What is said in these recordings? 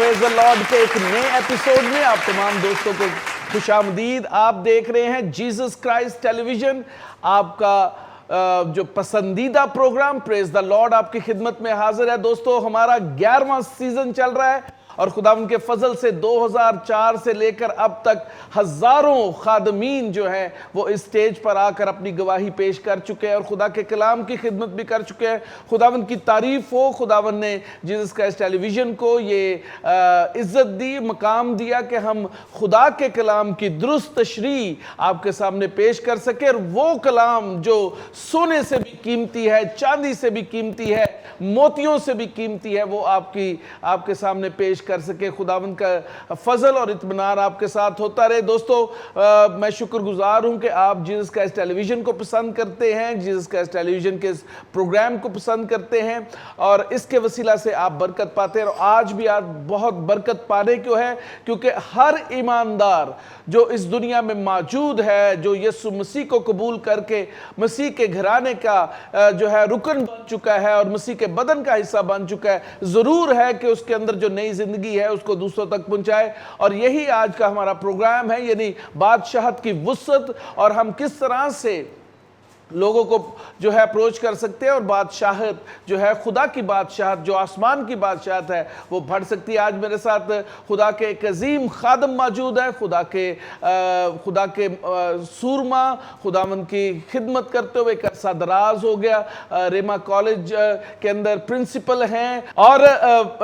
Praise the lord کے ایک نئے ایپیسوڈ میں آپ تمام دوستوں کو خوش آمدید. آپ دیکھ رہے ہیں جیزس کرائسٹ ٹیلی ویژن. آپ کا جو پسندیدہ پروگرام پریز دی لارڈ آپ کی خدمت میں حاضر ہے. دوستو ہمارا 11واں سیزن چل رہا ہے اور خداوند کے فضل سے 2004 سے لے کر اب تک ہزاروں خادمین جو ہیں وہ اس سٹیج پر آ کر اپنی گواہی پیش کر چکے ہیں اور خدا کے کلام کی خدمت بھی کر چکے ہیں. خداوند کی تعریف ہو. خداوند نے جیزس کرائسٹ ٹیلی ویژن کو یہ عزت دی, مقام دیا کہ ہم خدا کے کلام کی درست تشریح آپ کے سامنے پیش کر سکے, اور وہ کلام جو سونے سے بھی قیمتی ہے, چاندی سے بھی قیمتی ہے, موتیوں سے بھی قیمتی ہے, وہ آپ کے سامنے پیش کر سکے. خداوند کا فضل اور اطمینان آپ کے ساتھ ہوتا رہے. دوستو میں شکر گزار ہوں کہ آپ جیزس کرائسٹ ٹیلی ویژن کو پسند کرتے ہیں, جیزس کرائسٹ ٹیلی ویژن کے اس پروگرام کو پسند کرتے ہیں اور اس کے وسیلہ سے آپ برکت پاتے ہیں. اور آج بھی آپ بہت برکت پانے کیوں ہے, کیونکہ ہر ایماندار جو اس دنیا میں موجود ہے, جو یسوع مسیح کو قبول کر کے مسیح کے گھرانے کا جو ہے رکن بن چکا ہے اور مسیح کے بدن کا حصہ بن چکا ہے, ضرور ہے کہ اس کے اندر جو نئی زندگی ہے اس کو دوسروں تک پہنچائے. اور یہی آج کا ہمارا پروگرام ہے, یعنی بادشاہت کی وسعت, اور ہم کس طرح سے لوگوں کو جو ہے اپروچ کر سکتے ہیں اور بادشاہت جو ہے خدا کی بادشاہت, جو آسمان کی بادشاہت ہے, وہ بڑھ سکتی ہے. آج میرے ساتھ خدا کے ایک عظیم خادم موجود ہے, خدا کے سورما, خداوند کی خدمت کرتے ہوئے ایک عرصہ دراز ہو گیا, ریما کالج کے اندر پرنسپل ہیں اور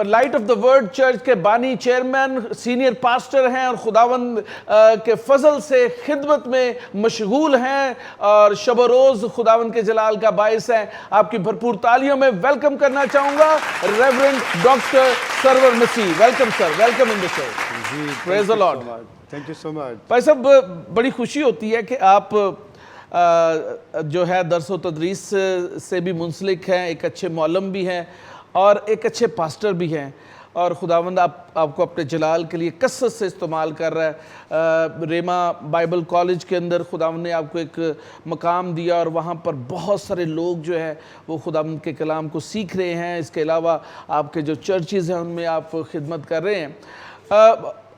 light of the word church کے بانی چیئرمین سینئر پاسٹر ہیں, اور خداوند کے فضل سے خدمت میں مشغول ہیں اور شب و روز خداوند کے جلال کا باعث ہے. آپ کی بھرپور تالیوں میں ویلکم کرنا چاہوں گا reverend doctor Sarwar Masih. Welcome sir, welcome in the show. Praise the lord. Thank you so much. بھائی صاحب, بڑی خوشی ہوتی ہے کہ آپ جو ہے درس و تدریس سے بھی منسلک ہیں, ایک اچھے معلم بھی ہیں اور ایک اچھے پاسٹر بھی ہیں, اور خداوند آپ کو اپنے جلال کے لیے کثرت سے استعمال کر رہا ہے. ریما بائبل کالج کے اندر خداوند نے آپ کو ایک مقام دیا اور وہاں پر بہت سارے لوگ جو ہیں وہ خداوند کے کلام کو سیکھ رہے ہیں. اس کے علاوہ آپ کے جو چرچز ہیں ان میں آپ خدمت کر رہے ہیں.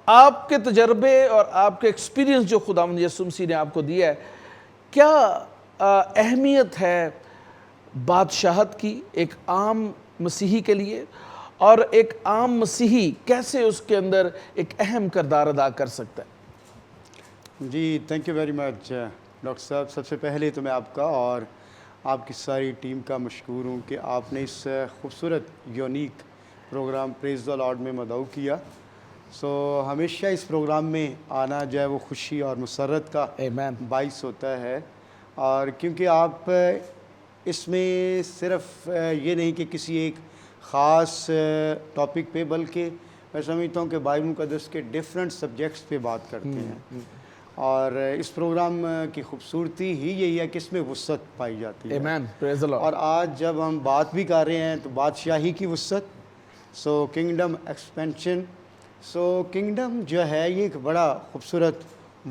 آپ کے تجربے اور آپ کے ایکسپیرینس جو خداوند یسوع مسیح نے آپ کو دیا ہے, کیا اہمیت ہے بادشاہت کی ایک عام مسیحی کے لیے, اور ایک عام مسیحی کیسے اس کے اندر ایک اہم کردار ادا کر سکتا ہے؟ جی thank you very much doctor صاحب. سب سے پہلے تو میں آپ کا اور آپ کی ساری ٹیم کا مشکور ہوں کہ آپ نے اس خوبصورت unique programme praise the lord میں مدعو کیا. ہمیشہ اس پروگرام میں آنا جو ہے وہ خوشی اور مسرت کا باعث ہوتا ہے, اور کیونکہ آپ اس میں صرف یہ نہیں کہ کسی ایک خاص ٹاپک پہ, بلکہ میں سمجھتا ہوں کہ بائبل مقدس کے ڈیفرنٹ سبجیکٹس پہ بات کرتے ہیں, اور اس پروگرام کی خوبصورتی ہی یہی ہے کہ اس میں وسعت پائی جاتی ہے. اور آج جب ہم بات بھی کر رہے ہیں تو بادشاہی کی وسعت, کنگڈم ایکسپینشن. کنگڈم جو ہے یہ ایک بڑا خوبصورت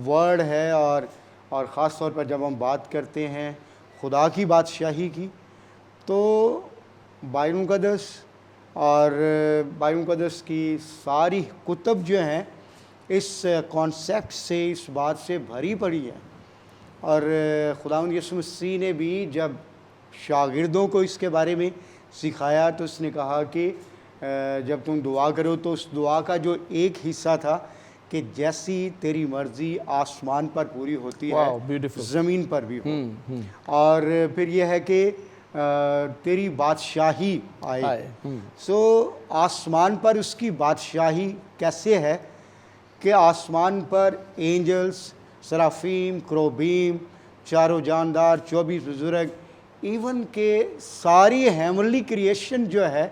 ورڈ ہے, اور خاص طور پر جب ہم بات کرتے ہیں خدا کی بادشاہی کی, تو بائبل مقدس اور بائبل مقدس کی ساری کتب جو ہیں اس کانسیپٹ سے, اس بات سے بھری پڑی ہے. اور خداوند یسوع مسیح نے بھی جب شاگردوں کو اس کے بارے میں سکھایا تو اس نے کہا کہ جب تم دعا کرو تو اس دعا کا جو ایک حصہ تھا کہ جیسی تیری مرضی آسمان پر پوری ہوتی ہے زمین پر بھی ہو, اور پھر یہ ہے کہ تیری بادشاہی آئے. آسمان پر اس کی بادشاہی کیسے ہے کہ آسمان پر اینجلز, سرافیم, کروبیم, چاروں جاندار, 24 بزرگ, ایون کہ ساری ہیمنلی کریشن جو ہے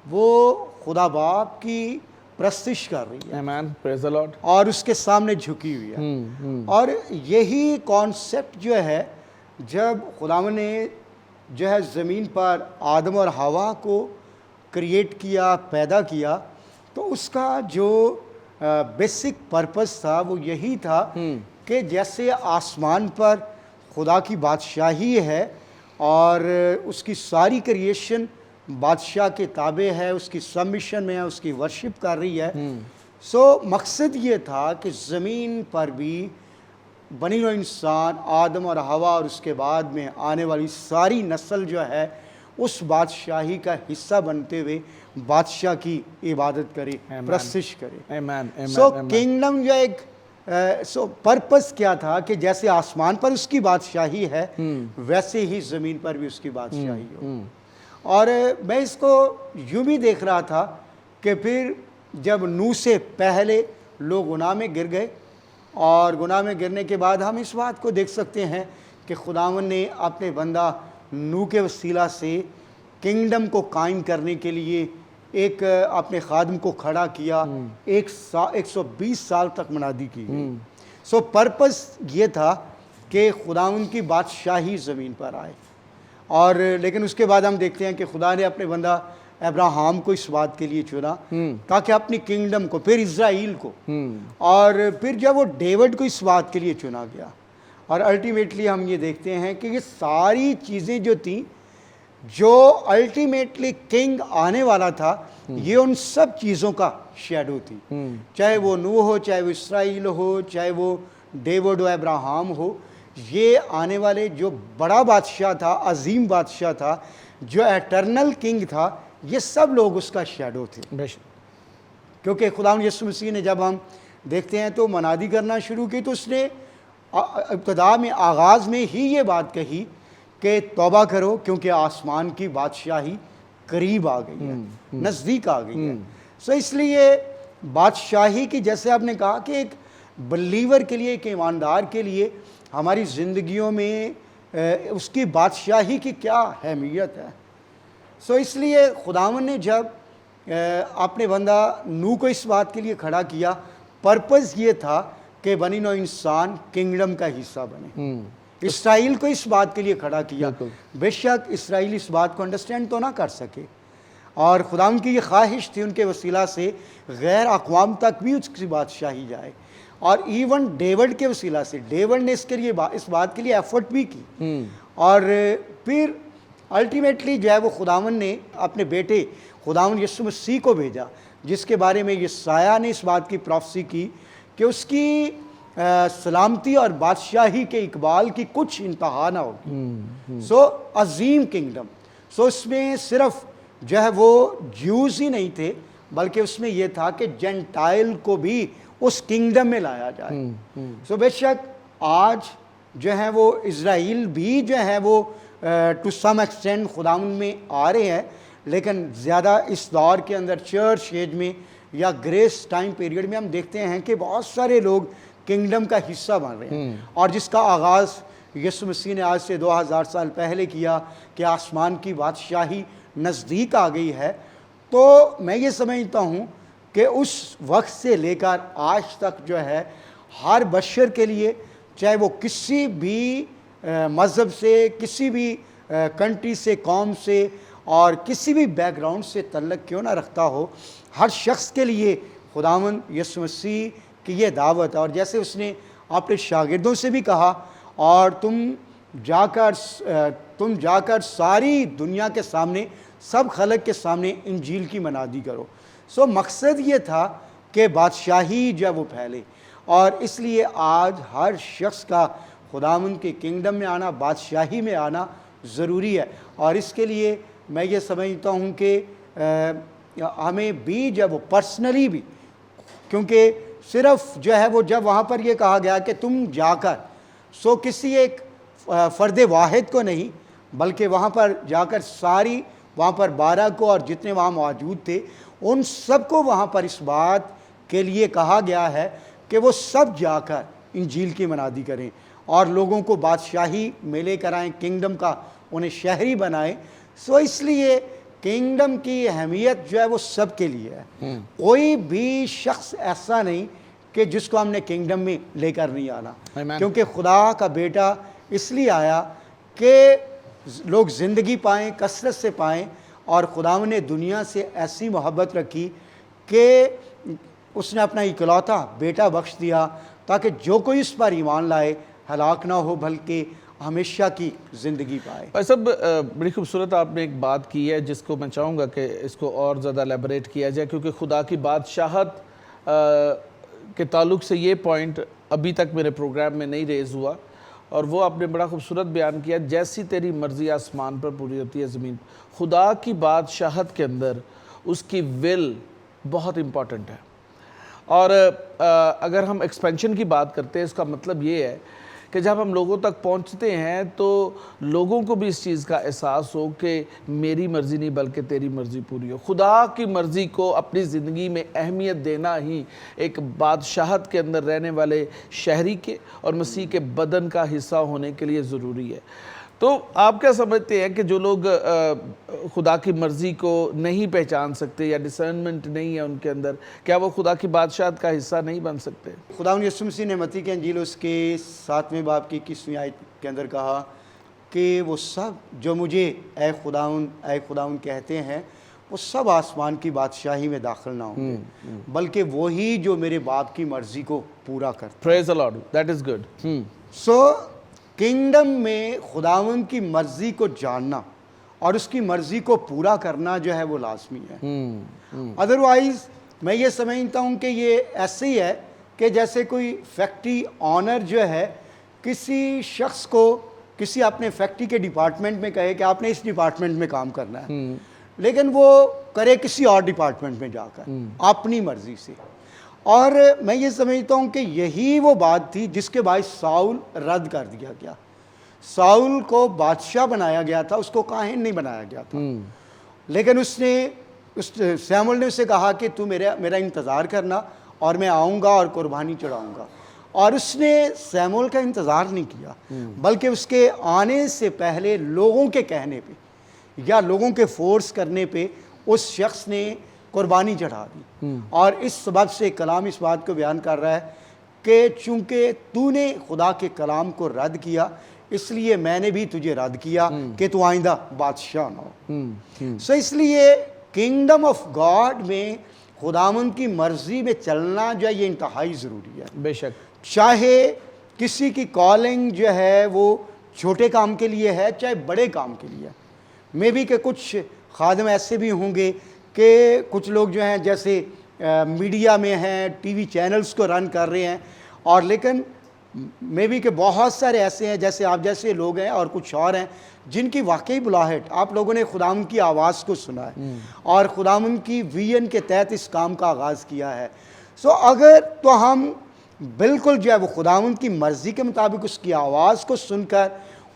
وہ خدا باپ کی پرستش کر رہی ہے اور اس کے سامنے جھکی ہوئی ہے. اور یہی کانسیپٹ جو ہے جب خداوند نے جو ہے زمین پر آدم اور حوا کو کریٹ کیا, پیدا کیا, تو اس کا جو بیسک پرپس تھا وہ یہی تھا کہ جیسے آسمان پر خدا کی بادشاہی ہے اور اس کی ساری کریشن بادشاہ کے تابع ہے، اس کی سبمیشن میں ہے، اس کی ورشپ کر رہی ہے. سو مقصد یہ تھا کہ زمین پر بھی بنی نوع انسان آدم اور حوا اور اس کے بعد میں آنے والی ساری نسل جو ہے اس بادشاہی کا حصہ بنتے ہوئے بادشاہ کی عبادت کرے، پرستش کرے. سو کنگڈم جو ایک سو پرپس کیا تھا کہ جیسے آسمان پر اس کی بادشاہی ہے ویسے ہی زمین پر بھی اس کی بادشاہی ہو. اور میں اس کو یوں بھی دیکھ رہا تھا کہ پھر جب نوح سے پہلے لوگ گناہ میں گر گئے اور گناہ میں گرنے کے بعد ہم اس بات کو دیکھ سکتے ہیں کہ خداوند نے اپنے بندہ نوح کے وسیلہ سے کنگڈم کو قائم کرنے کے لیے ایک اپنے خادم کو کھڑا کیا. 120 سال تک منادی کی گئی. سو پرپس یہ تھا کہ خداوند کی بادشاہی زمین پر آئے. اور لیکن اس کے بعد ہم دیکھتے ہیں کہ خدا نے اپنے بندہ ابراہیم کو اس بات کے لیے چنا تاکہ اپنی کنگڈم کو، پھر اسرائیل کو، اور پھر جب وہ ڈیوڈ کو اس بات کے لیے چنا گیا. اور الٹیمیٹلی ہم یہ دیکھتے ہیں کہ یہ ساری چیزیں جو تھیں جو الٹیمیٹلی کنگ آنے والا تھا یہ ان سب چیزوں کا شیڈو تھی. چاہے وہ نوح ہو، چاہے وہ اسرائیل ہو، چاہے وہ ڈیوڈ و ابراہیم ہو، یہ آنے والے جو بڑا بادشاہ تھا، عظیم بادشاہ تھا، جو ایٹرنل کنگ تھا، یہ سب لوگ اس کا شیڈو تھے. کیونکہ خداوند یسوع مسیح نے جب ہم دیکھتے ہیں تو منادی کرنا شروع کی تو اس نے ابتدا میں، آغاز میں ہی یہ بات کہی کہ توبہ کرو کیونکہ آسمان کی بادشاہی قریب آ گئی ہے، نزدیک آ گئی ہے. سو اس لیے بادشاہی کی، جیسے آپ نے کہا کہ ایک بلیور کے لیے، ایک ایماندار کے لیے ہماری زندگیوں میں اس کی بادشاہی کی کیا اہمیت ہے. سو اس لیے خداوند نے جب اپنے بندہ نوح کو اس بات کے لیے کھڑا کیا، پرپس یہ تھا کہ بنی نوع انسان کنگڈم کا حصہ بنے. اسرائیل کو اس بات کے لیے کھڑا کیا. بے شک اسرائیل اس بات کو انڈرسٹینڈ تو نہ کر سکے، اور خداوند کی یہ خواہش تھی ان کے وسیلہ سے غیر اقوام تک بھی اس کی بادشاہی جائے. اور ایون ڈیوڈ کے وسیلہ سے، ڈیوڈ نے اس کے لیے، اس بات کے لیے ایفرٹ بھی کی. اور پھر الٹیمیٹلی جو ہے وہ خداوند نے اپنے بیٹے خداوند یسوع مسیح کو بھیجا، جس کے بارے میں یسایہ نے اس بات کی پروفیسی کی کہ اس کی سلامتی اور بادشاہی کے اقبال کی کچھ انتہا نہ ہوگی. سو عظیم کنگڈم. سو اس میں صرف جو ہے وہ جیوز ہی نہیں تھے، بلکہ اس میں یہ تھا کہ جینٹائل کو بھی اس کنگڈم میں لایا جائے. سو بے شک آج جو ہے وہ اسرائیل بھی جو ہے وہ ٹو سم ایکسٹینٹ خداوند میں آ رہے ہیں، لیکن زیادہ اس دور کے اندر چرچ ایج میں یا گریس ٹائم پیریڈ میں ہم دیکھتے ہیں کہ بہت سارے لوگ کنگڈم کا حصہ بن رہے ہیں. اور جس کا آغاز یسوع مسیح نے آج سے 2000 سال پہلے کیا کہ آسمان کی بادشاہی نزدیک آ گئی ہے. تو میں یہ سمجھتا ہوں کہ اس وقت سے لے کر آج تک جو ہے ہر بشر کے لیے، چاہے وہ کسی بھی مذہب سے، کسی بھی کنٹری سے، قوم سے اور کسی بھی بیک گراؤنڈ سے تعلق کیوں نہ رکھتا ہو، ہر شخص کے لیے خداوند یسوع مسیح کی یہ دعوت ہے. اور جیسے اس نے اپنے شاگردوں سے بھی کہا، اور تم جا کر ساری دنیا کے سامنے، سب خلق کے سامنے انجیل کی منادی کرو. سو مقصد یہ تھا کہ بادشاہی جو ہے وہ پھیلے. اور اس لیے آج ہر شخص کا خداوند کے کنگڈم میں آنا، بادشاہی میں آنا ضروری ہے. اور اس کے لیے میں یہ سمجھتا ہوں کہ ہمیں بھی جب پرسنلی بھی، کیونکہ صرف جو ہے وہ جب وہاں پر یہ کہا گیا کہ تم جا کر، سو کسی ایک فرد واحد کو نہیں، بلکہ وہاں پر جا کر ساری، وہاں پر 12 کو اور جتنے وہاں موجود تھے ان سب کو وہاں پر اس بات کے لیے کہا گیا ہے کہ وہ سب جا کر انجیل کی منادی کریں اور لوگوں کو بادشاہی میں لے کر آئیں، کنگڈم کا انہیں شہری بنائیں. سو اس لیے کنگڈم کی اہمیت جو ہے وہ سب کے لیے ہے. کوئی بھی شخص ایسا نہیں کہ جس کو ہم نے کنگڈم میں لے کر نہیں آنا، کیونکہ خدا کا بیٹا اس لیے آیا کہ لوگ زندگی پائیں، کثرت سے پائیں. اور خداوند نے دنیا سے ایسی محبت رکھی کہ اس نے اپنا اکلوتا بیٹا بخش دیا تاکہ جو کوئی اس پر ایمان لائے ہلاک نہ ہو بلکہ ہمیشہ کی زندگی پائے۔ بھائی صاحب بڑی خوبصورت آپ نے ایک بات کی ہے جس کو میں چاہوں گا کہ اس کو اور زیادہ ایلیبریٹ کیا جائے، کیونکہ خدا کی بادشاہت کے تعلق سے یہ پوائنٹ ابھی تک میرے پروگرام میں نہیں ریز ہوا، اور وہ آپ نے بڑا خوبصورت بیان کیا، جیسی تیری مرضی آسمان پر پوری ہوتی ہے زمین۔ خدا کی بادشاہت کے اندر اس کی ول بہت امپورٹنٹ ہے، اور اگر ہم ایکسپینشن کی بات کرتے ہیں اس کا مطلب یہ ہے کہ جب ہم لوگوں تک پہنچتے ہیں تو لوگوں کو بھی اس چیز کا احساس ہو کہ میری مرضی نہیں بلکہ تیری مرضی پوری ہو۔ خدا کی مرضی کو اپنی زندگی میں اہمیت دینا ہی ایک بادشاہت کے اندر رہنے والے شہری کے اور مسیح کے بدن کا حصہ ہونے کے لیے ضروری ہے۔ تو آپ کیا سمجھتے ہیں کہ جو لوگ خدا کی مرضی کو نہیں پہچان سکتے یا ڈسرنمنٹ نہیں ہے ان کے اندر، کیا وہ خدا کی بادشاہت کا حصہ نہیں بن سکتے؟ خداوند یسوع مسیح نے متی کے انجیل اس کے 7ویں باب کی 21ویں آیت کے اندر کہا کہ وہ سب جو مجھے اے خداوند کہتے ہیں وہ سب آسمان کی بادشاہی میں داخل نہ ہوں گے، بلکہ وہی جو میرے باپ کی مرضی کو پورا کرتے۔ Praise the lord, that is good. So kingdom میں خداوند کی مرضی کو جاننا اور اس کی مرضی کو پورا کرنا جو ہے وہ لازمی ہے۔ ادروائز میں یہ سمجھتا ہوں کہ یہ ایسے ہی ہے کہ جیسے کوئی فیکٹری آنر جو ہے کسی شخص کو کسی اپنے فیکٹری کے ڈپارٹمنٹ میں کہے کہ آپ نے اس ڈپارٹمنٹ میں کام کرنا ہے، لیکن وہ کرے کسی اور ڈپارٹمنٹ میں جا کر اپنی مرضی سے۔ اور میں یہ سمجھتا ہوں کہ یہی وہ بات تھی جس کے باعث ساؤل رد کر دیا گیا۔ ساؤل کو بادشاہ بنایا گیا تھا، اس کو کاہن نہیں بنایا گیا تھا، لیکن سیموئیل نے اسے کہا کہ تو میرا انتظار کرنا اور میں آؤں گا اور قربانی چڑھاؤں گا، اور اس نے سیموئیل کا انتظار نہیں کیا، بلکہ اس کے آنے سے پہلے لوگوں کے کہنے پہ یا لوگوں کے فورس کرنے پہ اس شخص نے قربانی چڑھا دی۔ اور اس سبب سے کلام اس بات کو بیان کر رہا ہے کہ چونکہ تو نے خدا کے کلام کو رد کیا، اس لیے میں نے بھی تجھے رد کیا کہ تو آئندہ بادشاہ نہ ہو۔ سو اس لیے کنگڈم آف گاڈ میں خداوند کی مرضی میں چلنا جو ہے یہ انتہائی ضروری ہے۔ بے شک، چاہے کسی کی کالنگ جو ہے وہ چھوٹے کام کے لیے ہے چاہے بڑے کام کے لیے، میں بھی کہ کچھ خادم ایسے بھی ہوں گے کہ کچھ لوگ جو ہیں جیسے میڈیا میں ہیں، ٹی وی چینلز کو رن کر رہے ہیں، اور لیکن میں بھی کہ بہت سارے ایسے ہیں جیسے آپ جیسے لوگ ہیں اور کچھ اور ہیں جن کی واقعی بلاہٹ آپ لوگوں نے خداوند کی آواز کو سنا ہے اور خداوند کی ویژن کے تحت اس کام کا آغاز کیا ہے۔ سو اگر تو ہم بالکل جو ہے وہ خداوند کی مرضی کے مطابق اس کی آواز کو سن کر،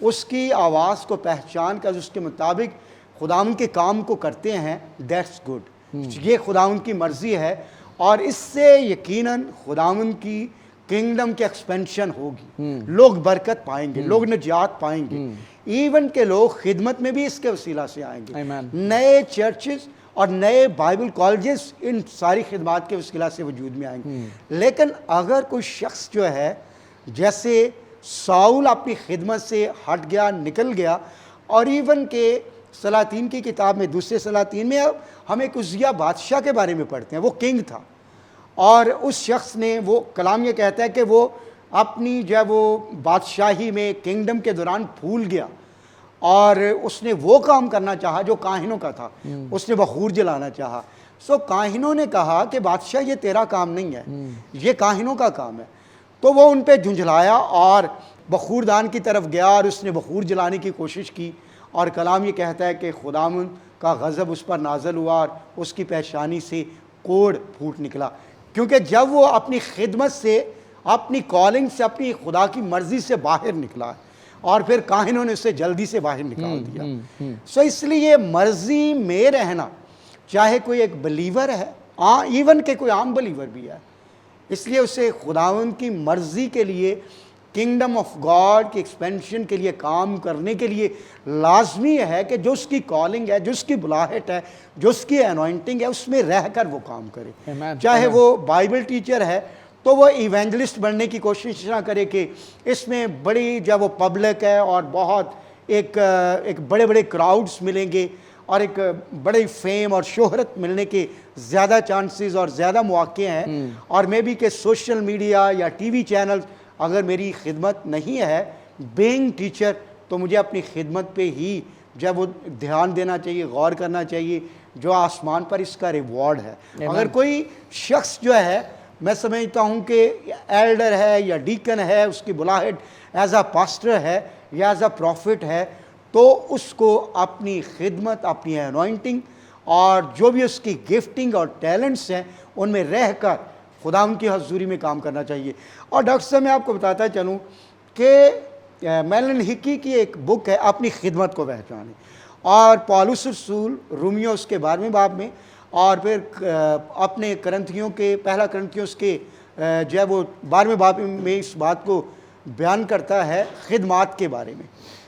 اس کی آواز کو پہچان کر اس کے مطابق خداوند کے کام کو کرتے ہیں، دیٹس گڈ، یہ خداوند کی مرضی ہے، اور اس سے یقیناً خداوند کی کنگڈم کی ایکسپینشن ہوگی، لوگ برکت پائیں گے، لوگ نجات پائیں گے، ایون کہ لوگ خدمت میں بھی اس کے وسیلہ سے آئیں گے، نئے چرچز اور نئے بائبل کالجز ان ساری خدمات کے وسیلہ سے وجود میں آئیں گے۔ لیکن اگر کوئی شخص جو ہے جیسے ساؤل اپنی خدمت سے ہٹ گیا، نکل گیا، اور ایون کہ سلاطین کی کتاب میں دوسرے سلاطین میں ہم ایک عزیہ بادشاہ کے بارے میں پڑھتے ہیں، وہ کنگ تھا، اور اس شخص نے وہ کلام یہ کہتا ہے کہ وہ اپنی جب وہ بادشاہی میں کنگڈم کے دوران پھول گیا اور اس نے وہ کام کرنا چاہا جو کاہنوں کا تھا، اس نے بخور جلانا چاہا۔ سو کاہنوں نے کہا کہ بادشاہ یہ تیرا کام نہیں ہے، یہ کاہنوں کا کام ہے، تو وہ ان پہ جھنجھلایا اور بخور دان کی طرف گیا اور اس نے بخور جلانے کی کوشش کی، اور کلام یہ کہتا ہے کہ خداوند کا غضب اس پر نازل ہوا اور اس کی پیشانی سے کوڑ پھوٹ نکلا، کیونکہ جب وہ اپنی خدمت سے، اپنی کالنگ سے، اپنی خدا کی مرضی سے باہر نکلا اور پھر کاہنوں نے اسے جلدی سے باہر نکال دیا۔ سو اس لیے مرضی میں رہنا، چاہے کوئی ایک بلیور ہے، ایون کہ کوئی عام بلیور بھی ہے، اس لیے اسے خداوند کی مرضی کے لیے، کنگڈم آف گاڈ کی ایکسپینشن کے لیے کام کرنے کے لیے لازمی ہے کہ جو اس کی کالنگ ہے، جو اس کی بلاہٹ ہے، جو اس کی انوائنٹنگ ہے، اس میں رہ کر وہ کام کرے۔ چاہے وہ بائبل ٹیچر ہے تو وہ ایونجلسٹ بننے کی کوشش نہ کرے کہ اس میں بڑی جب وہ پبلک ہے اور بہت ایک بڑے بڑے کراؤڈز ملیں گے اور ایک بڑے فیم اور شہرت ملنے کے زیادہ چانسز اور زیادہ مواقع ہیں، اور میں بھی کہ سوشل میڈیا یا ٹی وی چینل اگر میری خدمت نہیں ہے بینگ ٹیچر تو مجھے اپنی خدمت پہ ہی جب وہ دھیان دینا چاہیے، غور کرنا چاہیے جو آسمان پر اس کا ریوارڈ ہے. اگر کوئی شخص جو ہے، میں سمجھتا ہوں کہ ایلڈر ہے یا ڈیکن ہے، اس کی بلاہٹ ایز اے پاسٹر ہے یا ایز اے پروفٹ ہے، تو اس کو اپنی خدمت، اپنی انوائنٹنگ اور جو بھی اس کی گفٹنگ اور ٹیلنٹس ہیں ان میں رہ کر خداوند کی حضوری میں کام کرنا چاہیے. اور ڈاکٹر صاحب میں آپ کو بتاتا چلوں کہ میلن ہکی کی ایک بک ہے اپنی خدمت کو پہچانے، اور پالوس رسول رومیو اس کے 12ویں باب میں، اور پھر اپنے کرنتھیوں کے پہلا کرنتھیوں اس کے جو ہے وہ 12ویں باب میں اس بات کو بیان کرتا ہے خدمات کے بارے میں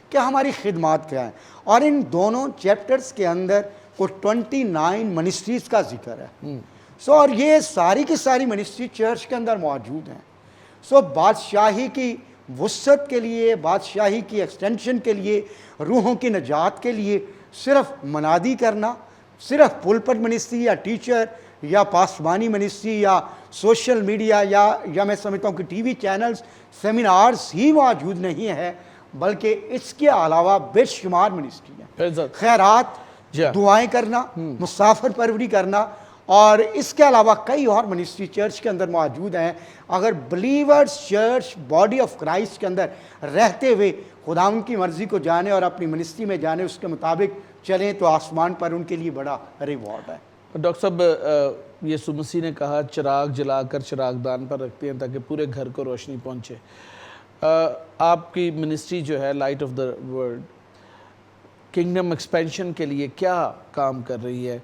کہ ہماری خدمات کیا ہیں. اور ان دونوں چیپٹرز کے اندر کو 29 منسٹریز کا ذکر ہے. اور یہ ساری کی ساری منسٹری چرچ کے اندر موجود ہیں. بادشاہی کی وسعت کے لیے، بادشاہی کی ایکسٹینشن کے لیے، روحوں کی نجات کے لیے صرف منادی کرنا، صرف پلپٹ منسٹری یا ٹیچر یا پاسبانی منسٹری یا سوشل میڈیا یا میں سمجھتا ہوں کہ ٹی وی چینلز، سیمینارز ہی موجود نہیں ہے، بلکہ اس کے علاوہ بے شمار منسٹری ہیں. خیرات، دعائیں کرنا، مسافر پروری کرنا، اور اس کے علاوہ کئی اور منسٹری چرچ کے اندر موجود ہیں. اگر believers church body of Christ کے اندر رہتے ہوئے خداوند کی مرضی کو جانے اور اپنی منسٹری میں جانے، اس کے مطابق چلیں، تو آسمان پر ان کے لیے بڑا ریوارڈ ہے. ڈاکٹر صاحب، یسوع مسیح نے کہا چراغ جلا کر چراغ دان پر رکھتے ہیں تاکہ پورے گھر کو روشنی پہنچے. آپ کی منسٹری جو ہے light of the world kingdom expansion کے لیے کیا کام کر رہی ہے؟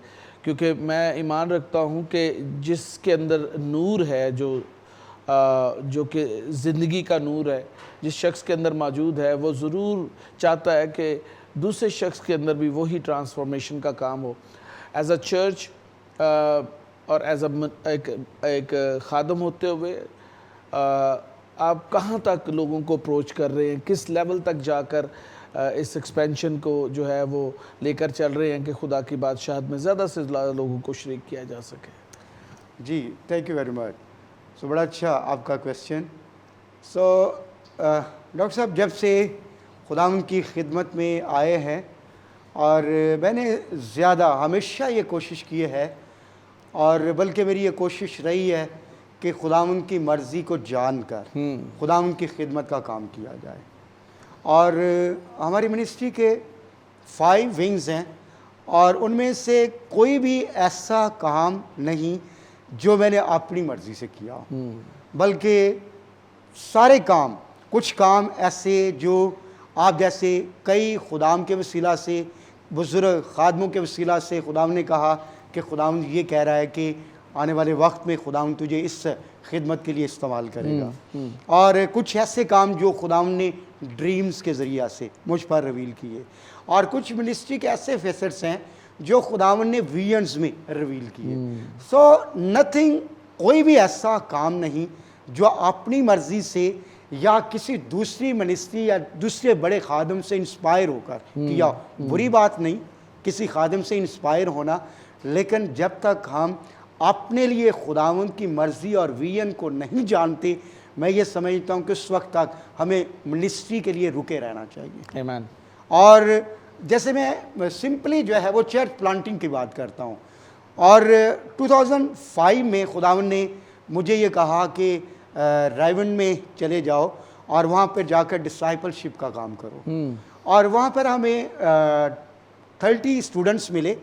کیونکہ میں ایمان رکھتا ہوں کہ جس کے اندر نور ہے، جو کہ زندگی کا نور ہے، جس شخص کے اندر موجود ہے، وہ ضرور چاہتا ہے کہ دوسرے شخص کے اندر بھی وہی ٹرانسفارمیشن کا کام ہو. ایز اے چرچ اور ایز اے ایک خادم ہوتے ہوئے آپ کہاں تک لوگوں کو اپروچ کر رہے ہیں؟ کس لیول تک جا کر اس ایکسپینشن کو جو ہے وہ لے کر چل رہے ہیں کہ خدا کی بادشاہت میں زیادہ سے زیادہ لوگوں کو شریک کیا جا سکے؟ جی تھینک یو ویری مچ. بڑا اچھا آپ کا کویسچن. ڈاکٹر صاحب، جب سے خداوند کی خدمت میں آئے ہیں، اور میں نے زیادہ ہمیشہ یہ کوشش کی ہے، اور بلکہ میری یہ کوشش رہی ہے کہ خداوند کی مرضی کو جان کر خداوند کی خدمت کا کام کیا جائے. اور ہماری منسٹری کے 5 ونگز ہیں، اور ان میں سے کوئی بھی ایسا کام نہیں جو میں نے اپنی مرضی سے کیا، بلکہ سارے کام، کچھ کام ایسے جو آپ جیسے کئی خدام کے وسیلہ سے، بزرگ خادموں کے وسیلہ سے خداوند نے کہا کہ خداوند یہ کہہ رہا ہے کہ آنے والے وقت میں خداوند تجھے اس خدمت کے لیے استعمال کرے گا. اور کچھ ایسے کام جو خداوند نے ڈریمز کے ذریعہ سے مجھ پر ریویل کیے، اور کچھ منسٹری کے ایسے فیسٹس ہیں جو خداوند نے ویژنز میں ریویل کیے. نتھنگ، کوئی بھی ایسا کام نہیں جو اپنی مرضی سے یا کسی دوسری منسٹری یا دوسرے بڑے خادم سے انسپائر ہو کر کیا. بری بات نہیں کسی خادم سے انسپائر ہونا، لیکن جب تک ہم اپنے لیے خداوند کی مرضی اور ویژن کو نہیں جانتے، میں یہ سمجھتا ہوں کہ اس وقت تک ہمیں منسٹری کے لیے رکے رہنا چاہیے. آمین. اور جیسے میں سمپلی جو ہے وہ چرچ پلانٹنگ کی بات کرتا ہوں، اور 2005 میں خداوند نے مجھے یہ کہا کہ رائیون میں چلے جاؤ اور وہاں پہ جا کر ڈسائپلشپ کا کام کرو. اور وہاں پر ہمیں 30 اسٹوڈنٹس ملے،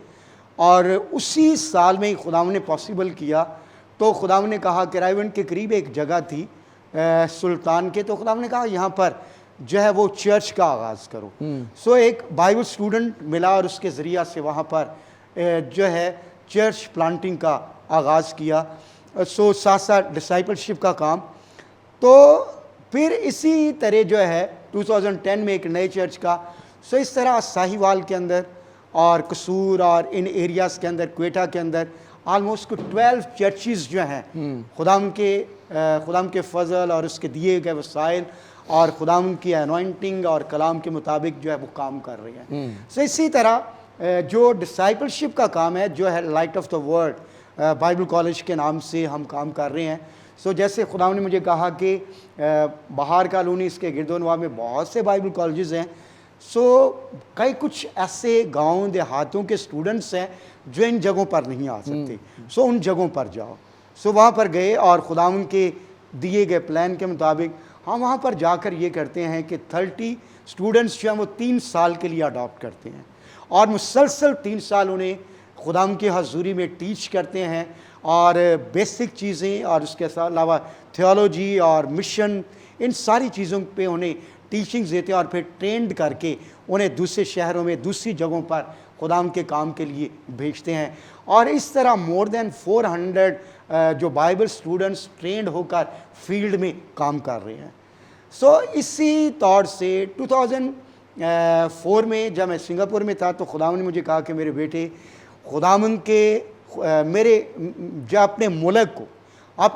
اور اسی سال میں ہی خداوند نے پاسبل کیا. تو خداوند نے کہا کہ رائیون کے قریب ایک جگہ تھی سلطان کے، تو خداوند نے کہا یہاں پر جو ہے وہ چرچ کا آغاز کرو. ایک بائبل اسٹوڈنٹ ملا، اور اس کے ذریعہ سے وہاں پر جو ہے چرچ پلانٹنگ کا آغاز کیا. ساتھ ساتھ ڈسائپلشپ کا کام. تو پھر اسی طرح جو ہے 2010 میں ایک نئے چرچ کا، اس طرح ساہیوال کے اندر اور قصور اور ان ایریاز کے اندر، کوئٹہ کے اندر آلموسٹ 12 چرچز جو ہیں خداوند کے فضل اور اس کے دیے گئے وسائل اور خداوند کی انوائنٹنگ اور کلام کے مطابق جو ہے وہ کام کر رہے ہیں. اسی طرح جو ڈسائپلشپ کا کام ہے، جو ہے light of the world Bible college کے نام سے ہم کام کر رہے ہیں. سو جیسے خدا نے مجھے کہا کہ بہار کالونی اس کے گرد و نواح میں بہت سے بائبل کالجز ہیں، سو کئی کچھ ایسے گاؤں دیہاتوں کے اسٹوڈنٹس ہیں جو ان جگہوں پر نہیں آ سکتے، سو ان جگہوں پر جاؤ۔ سو وہاں پر گئے اور خداوند کے دیے گئے پلان کے مطابق ہم وہاں پر جا کر یہ کرتے ہیں کہ 30 اسٹوڈنٹس جو ہیں وہ 3 سال کے لیے اڈاپٹ کرتے ہیں، اور مسلسل 3 سال انہیں خداوند کی حضوری میں ٹیچ کرتے ہیں، اور بیسک چیزیں اور اس کے علاوہ تھیولوجی اور مشن، ان ساری چیزوں پہ انہیں ٹیچنگز دیتے ہیں، اور پھر ٹرینڈ کر کے انہیں دوسرے شہروں میں دوسری جگہوں پر خداوند کے کام کے لیے بھیجتے ہیں۔ اور اس طرح مور دین 400 جو بائبل اسٹوڈنٹس ٹرینڈ ہو کر فیلڈ میں کام کر رہے ہیں۔ سو اسی طور سے 2004 میں جب میں سنگاپور میں تھا تو خداوند نے مجھے کہا کہ میرے بیٹے، خداوند کے میرے جو اپنے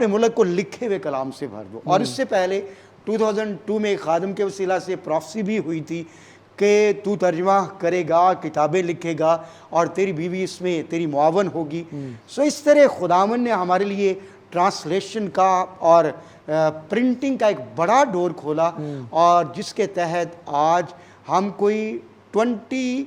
ملک کو لکھے ہوئے کلام سے بھر دو۔ اور اس سے پہلے 2002 میں ایک خادم کے وسیلہ سے پروفیسی بھی ہوئی تھی کہ تو ترجمہ کرے گا، کتابیں لکھے گا، اور تیری بیوی اس میں تیری معاون ہوگی۔ سو اس طرح خداوند نے ہمارے لیے ٹرانسلیشن کا اور پرنٹنگ کا ایک بڑا ڈور کھولا، اور جس کے تحت آج ہم کوئی 20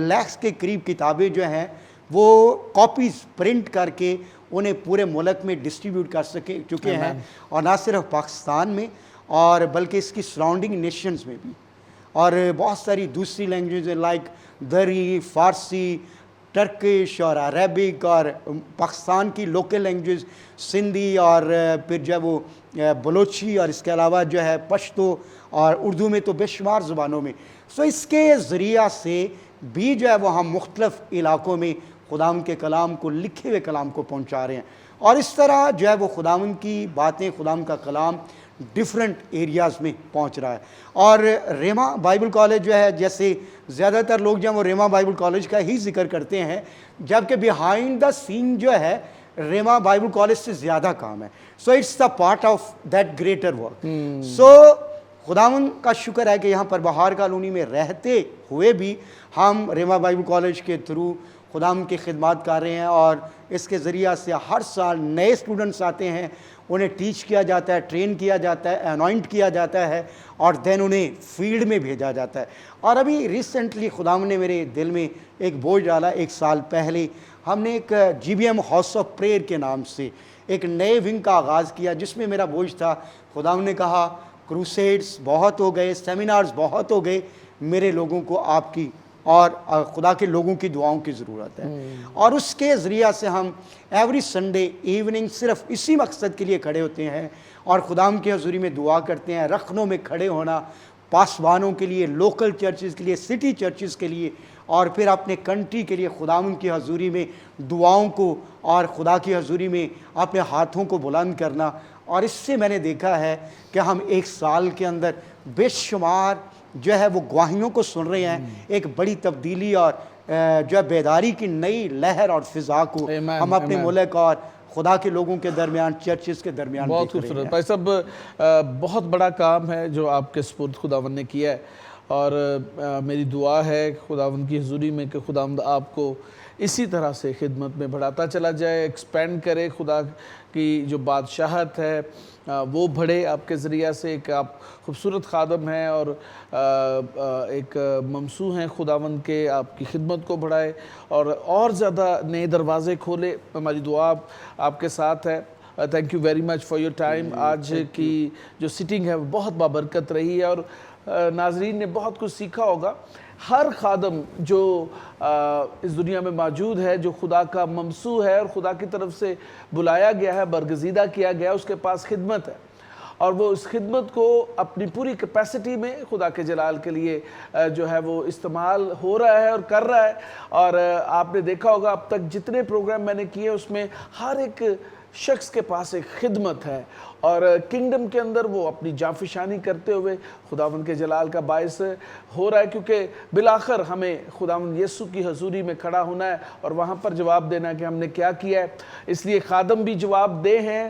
لاکھ کے قریب کتابیں جو ہیں وہ کاپیز پرنٹ کر کے انہیں پورے ملک میں ڈسٹریبیوٹ کر چکے ہیں، اور نہ صرف پاکستان میں اور بلکہ اس کی سراؤنڈنگ نیشنز میں بھی، اور بہت ساری دوسری لینگویج لائک دری، فارسی، ٹرکش اور عربک، اور پاکستان کی لوکل لینگویج سندھی، اور پھر جب وہ بلوچی، اور اس کے علاوہ جو ہے پشتو اور اردو میں تو بے شمار زبانوں میں۔ سو اس کے ذریعہ سے بھی جو ہے وہ ہم مختلف علاقوں میں خداوند کے کلام کو، لکھے ہوئے کلام کو پہنچا رہے ہیں، اور اس طرح جو ہے وہ خداوند کی باتیں، خداوند کا کلام ڈیفرنٹ ایریاز میں پہنچ رہا ہے۔ اور ریما بائبل کالج جو ہے، جیسے زیادہ تر لوگ جو ہیں وہ ریما بائبل کالج کا ہی ذکر کرتے ہیں، جبکہ بیہائنڈ دا سین جو ہے ریما بائبل کالج سے زیادہ کام ہے۔ So it's the part of that greater work. So خداوند کا شکر ہے کہ یہاں پر بہار کالونی میں رہتے ہوئے بھی ہم ریما بائبل کالج کے تھرو خداوند کی خدمات کر رہے ہیں، اور اس کے ذریعہ سے ہر سال نئے اسٹوڈنٹس آتے ہیں، انہیں ٹیچ کیا جاتا ہے، ٹرین کیا جاتا ہے، انوائنٹ کیا جاتا ہے، اور دین انہیں فیلڈ میں بھیجا جاتا ہے۔ اور ابھی ریسنٹلی خداوند نے میرے دل میں ایک بوجھ ڈالا، 1 سال پہلے ہم نے ایک GBM ہاؤس آف پریئر کے نام سے ایک نئے ونگ کا آغاز کیا، جس میں میرا بوجھ تھا، خداوند نے کہا کروسیڈز بہت ہو گئے، سیمینارز بہت ہو گئے، میرے لوگوں کو آپ کی اور خدا کے لوگوں کی دعاؤں کی ضرورت ہے۔ اور اس کے ذریعہ سے ہم ایوری سنڈے ایوننگ صرف اسی مقصد کے لیے کھڑے ہوتے ہیں، اور خداوند کی حضوری میں دعا کرتے ہیں، رخنوں میں کھڑے ہونا پاسبانوں کے لیے، لوکل چرچز کے لیے، سٹی چرچز کے لیے، اور پھر اپنے کنٹری کے لیے خداوند کی حضوری میں دعاؤں کو اور خدا کی حضوری میں اپنے ہاتھوں کو بلند کرنا۔ اور اس سے میں نے دیکھا ہے کہ ہم 1 سال کے اندر بے شمار جو ہے وہ گواہیوں کو سن رہے ہیں، ایک بڑی تبدیلی اور جو ہے بیداری کی نئی لہر اور فضا کو ہم اپنے ملک اور خدا کے لوگوں کے درمیان، چرچز کے درمیان بہت خوبصورت بھائی صاحب، بہت بڑا کام ہے جو آپ کے سپرد خداوند نے کیا ہے، اور میری دعا ہے خداوند کی حضوری میں کہ خداوند آپ کو اسی طرح سے خدمت میں بڑھاتا چلا جائے، ایکسپینڈ کرے، خدا کی جو بادشاہت ہے وہ بڑھے آپ کے ذریعہ سے۔ کہ آپ خوبصورت خادم ہیں اور ایک ممسو ہیں خداوند کے، آپ کی خدمت کو بڑھائے اور زیادہ نئے دروازے کھولے۔ ہماری دعا آپ کے ساتھ ہے۔ Thank you very much for your time. آج کی جو سٹنگ ہے وہ بہت بابرکت رہی ہے، اور ناظرین نے بہت کچھ سیکھا ہوگا۔ ہر خادم جو اس دنیا میں موجود ہے، جو خدا کا ممسو ہے اور خدا کی طرف سے بلایا گیا ہے، برگزیدہ کیا گیا ہے، اس کے پاس خدمت ہے، اور وہ اس خدمت کو اپنی پوری کیپیسٹی میں خدا کے جلال کے لیے جو ہے وہ استعمال ہو رہا ہے اور کر رہا ہے۔ اور آپ نے دیکھا ہوگا اب تک جتنے پروگرام میں نے کیے اس میں ہر ایک شخص کے پاس ایک خدمت ہے، اور کنگڈم کے اندر وہ اپنی جانفشانی کرتے ہوئے خداوند کے جلال کا باعث ہو رہا ہے، کیونکہ بالآخر ہمیں خداوند یسوع کی حضوری میں کھڑا ہونا ہے اور وہاں پر جواب دینا کہ ہم نے کیا کیا ہے۔ اس لیے خادم بھی جواب دہ ہیں،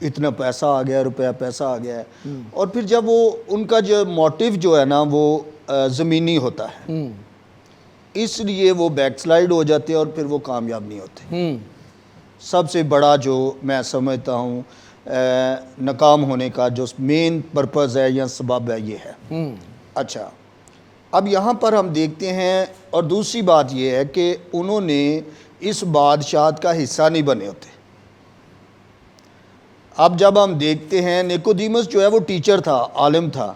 اتنا پیسہ آ گیا، روپیہ پیسہ آ گیا ہے، اور پھر جب وہ ان کا جو موٹیو جو ہے نا وہ زمینی ہوتا ہے، اس لیے وہ بیک سلائیڈ ہو جاتے ہیں اور پھر وہ کامیاب نہیں ہوتے۔ سب سے بڑا جو میں سمجھتا ہوں ناکام ہونے کا جو مین پرپز ہے یا سبب ہے یہ ہے۔ اچھا، اب یہاں پر ہم دیکھتے ہیں، اور دوسری بات یہ ہے کہ انہوں نے اس بادشاہت کا حصہ نہیں بنے ہوتے۔ اب جب ہم دیکھتے ہیں نیکودیمس جو ہے وہ ٹیچر تھا، عالم تھا،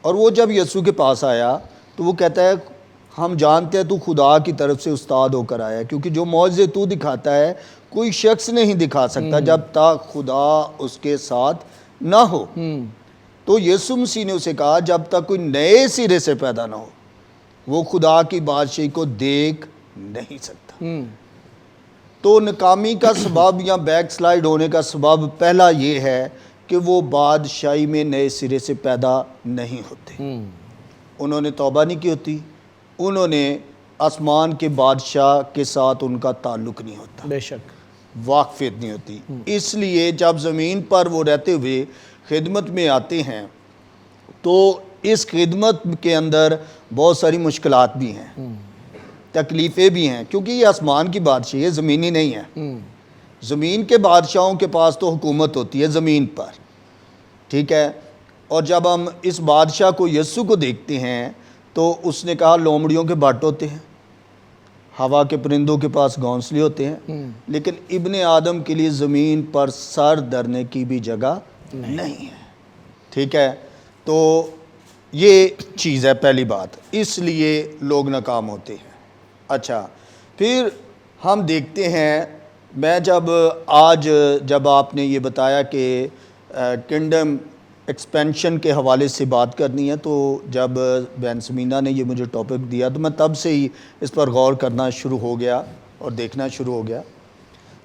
اور وہ جب یسوع کے پاس آیا تو وہ کہتا ہے ہم جانتے ہیں تو خدا کی طرف سے استاد ہو کر آیا، کیونکہ جو معجزے تو دکھاتا ہے کوئی شخص نہیں دکھا سکتا جب تک خدا اس کے ساتھ نہ ہو۔ تو یسوع مسیح نے اسے کہا جب تک کوئی نئے سرے سے پیدا نہ ہو وہ خدا کی بادشاہی کو دیکھ نہیں سکتا۔ تو ناکامی کا سبب یا بیک سلائیڈ ہونے کا سبب پہلا یہ ہے کہ وہ بادشاہی میں نئے سرے سے پیدا نہیں ہوتے۔ انہوں نے توبہ نہیں کی ہوتی، انہوں نے آسمان کے بادشاہ کے ساتھ ان کا تعلق نہیں ہوتا، بے شک واقفیت نہیں ہوتی۔ اس لیے جب زمین پر وہ رہتے ہوئے خدمت میں آتے ہیں تو اس خدمت کے اندر بہت ساری مشکلات بھی ہیں، تکلیفیں بھی ہیں، کیونکہ یہ آسمان کی بادشاہی ہے، زمینی نہیں ہے۔ زمین کے بادشاہوں کے پاس تو حکومت ہوتی ہے زمین پر، ٹھیک ہے۔ اور جب ہم اس بادشاہ کو یسوع کو دیکھتے ہیں تو اس نے کہا لومڑیوں کے بٹ ہوتے ہیں، ہوا کے پرندوں کے پاس گھونسلے ہوتے ہیں، لیکن ابن آدم کے لیے زمین پر سر دھرنے کی بھی جگہ نہیں ہے، ٹھیک ہے۔ تو یہ چیز ہے پہلی بات، اس لیے لوگ ناکام ہوتے ہیں۔ اچھا، پھر ہم دیکھتے ہیں، میں جب آپ نے یہ بتایا کہ کنگڈم ایکسپینشن کے حوالے سے بات کرنی ہے، تو جب بہن سمینا نے یہ مجھے ٹاپک دیا تو میں تب سے ہی اس پر غور کرنا شروع ہو گیا اور دیکھنا شروع ہو گیا۔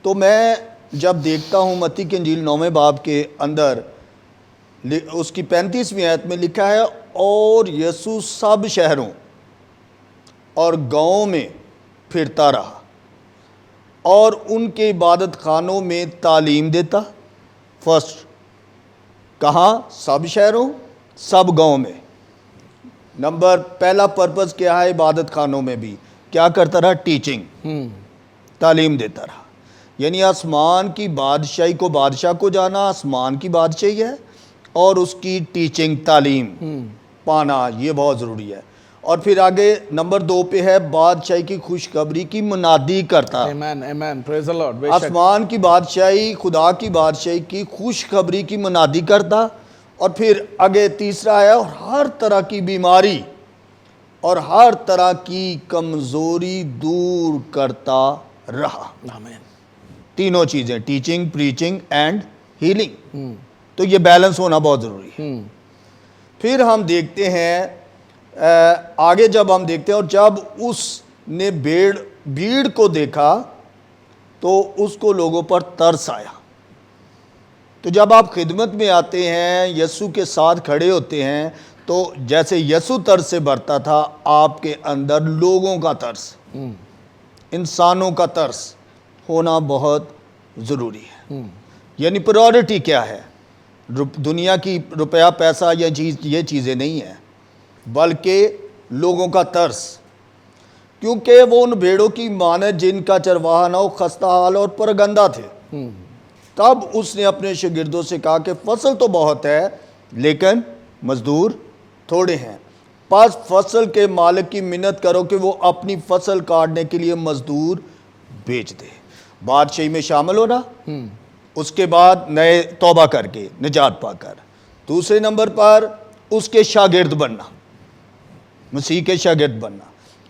تو میں جب دیکھتا ہوں متی کی انجیل 9ویں باب کے اندر اس کی 35ویں آیت میں لکھا ہے، اور یسوع سب شہروں اور گاؤں میں پھرتا رہا اور ان کے عبادت خانوں میں تعلیم دیتا۔ فرسٹ، کہاں؟ سب شہروں، سب گاؤں میں۔ پہلا پرپز کیا ہے؟ عبادت خانوں میں بھی کیا کرتا رہا؟ ٹیچنگ، تعلیم دیتا رہا۔ یعنی آسمان کی بادشاہی کو، بادشاہ کو جانا آسمان کی بادشاہی ہے، اور اس کی ٹیچنگ، تعلیم پانا، یہ بہت ضروری ہے۔ اور پھر آگے نمبر 2 پہ ہے بادشاہی کی خوشخبری کی منادی کرتا۔ آمین آمین، پریز دی لارڈ، بے شک آسمان کی بادشاہی، خدا کی بادشاہی کی خوشخبری کی منادی کرتا۔ اور پھر آگے تیسرا ہے، اور ہر طرح کی بیماری اور ہر طرح کی کمزوری دور کرتا رہا۔ آمین۔ تینوں چیزیں، ٹیچنگ، پریچنگ اینڈ ہیلنگ۔ تو یہ بیلنس ہونا بہت ضروری ہے۔ پھر ہم دیکھتے ہیں آگے، جب ہم دیکھتے ہیں، اور جب اس نے بھیڑ کو دیکھا تو اس کو لوگوں پر ترس آیا۔ تو جب آپ خدمت میں آتے ہیں، یسوع کے ساتھ کھڑے ہوتے ہیں، تو جیسے یسوع ترس سے بھرتا تھا، آپ کے اندر لوگوں کا ترس، انسانوں کا ترس ہونا بہت ضروری ہے۔ یعنی پرائورٹی کیا ہے؟ دنیا کی روپیہ، پیسہ یا یہ چیزیں نہیں ہیں، بلکہ لوگوں کا ترس، کیونکہ وہ ان بھیڑوں کی مانند جن کا چرواہا نہ ہو، خستہ حال اور پرگندہ تھے۔ تب اس نے اپنے شاگردوں سے کہا کہ فصل تو بہت ہے لیکن مزدور تھوڑے ہیں، پس فصل کے مالک کی منت کرو کہ وہ اپنی فصل کاٹنے کے لیے مزدور بھیج دے۔ بادشاہی میں شامل ہونا، اس کے بعد نئے توبہ کر کے نجات پا کر، دوسرے نمبر پر اس کے شاگرد بننا، مسیح کے شاگرد بننا۔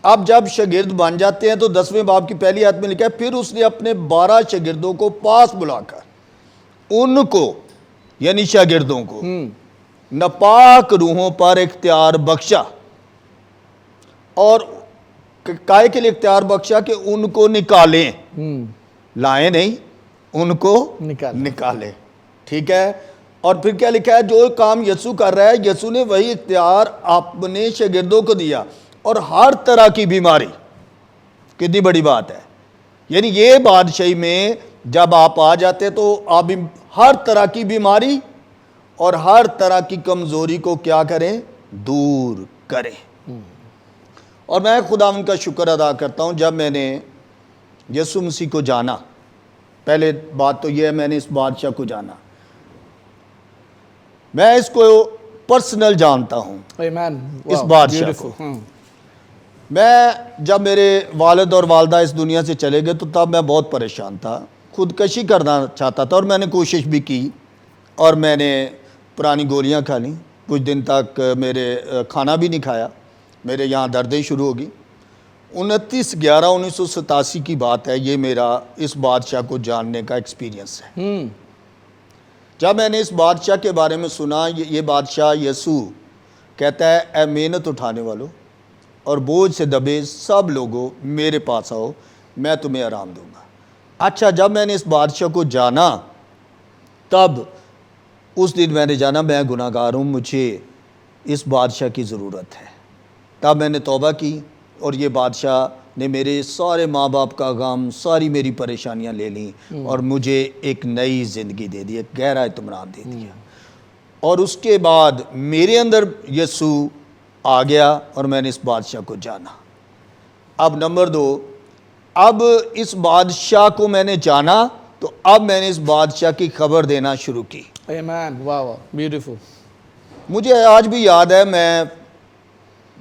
اب جب شاگرد بن جاتے ہیں تو 10ویں باب کی پہلی آیت میں لکھا ہے، پھر اس نے اپنے 12 شاگردوں کو پاس بلا کر ان کو، یعنی شاگردوں کو، ناپاک روحوں پر اختیار بخشا۔ اور کائے کے لیے اختیار بخشا؟ کہ ان کو نکالیں، لائیں نہیں، ان کو نکالیں، ٹھیک ہے۔ اور پھر کیا لکھا ہے؟ جو کام یسوع کر رہا ہے، یسوع نے وہی اختیار اپنے شاگردوں کو دیا، اور ہر طرح کی بیماری۔ کتنی بڑی بات ہے! یعنی یہ بادشاہی میں جب آپ آ جاتے تو آپ ہر طرح کی بیماری اور ہر طرح کی کمزوری کو کیا کریں؟ دور کریں۔ اور میں خداوند کا شکر ادا کرتا ہوں جب میں نے یسوع مسیح کو جانا، پہلے بات تو یہ ہے میں نے اس بادشاہ کو جانا، میں اس کو پرسنل جانتا ہوں Amen. اس Wow, بادشاہ beautiful. کو۔ میں جب میرے والد اور والدہ اس دنیا سے چلے گئے تو تب میں بہت پریشان تھا، خودکشی کرنا چاہتا تھا، اور میں نے کوشش بھی کی اور میں نے پرانی گولیاں کھا لیں، کچھ دن تک میرے کھانا بھی نہیں کھایا، میرے یہاں دردیں شروع ہو گئی۔ 29/11/1987 کی بات ہے، یہ میرا اس بادشاہ کو جاننے کا ایکسپیرینس ہے۔ جب میں نے اس بادشاہ کے بارے میں سنا، یہ بادشاہ یسوع کہتا ہے اے محنت اٹھانے والوں اور بوجھ سے دبے سب لوگوں میرے پاس آؤ، میں تمہیں آرام دوں گا۔ اچھا، جب میں نے اس بادشاہ کو جانا تب اس دن میں نے جانا میں گناہ گار ہوں، مجھے اس بادشاہ کی ضرورت ہے۔ تب میں نے توبہ کی اور یہ بادشاہ نے میرے سارے ماں باپ کا غم، ساری میری پریشانیاں لے لیں اور مجھے ایک نئی زندگی دے دی، ایک گہرا اطمینان دے دیا۔ اور اس کے بعد میرے اندر یسوع آ گیا اور میں نے اس بادشاہ کو جانا۔ اب نمبر 2، اب اس بادشاہ کو میں نے جانا تو اب میں نے اس بادشاہ کی خبر دینا شروع کی۔ Amen. Wow, beautiful. مجھے آج بھی یاد ہے، میں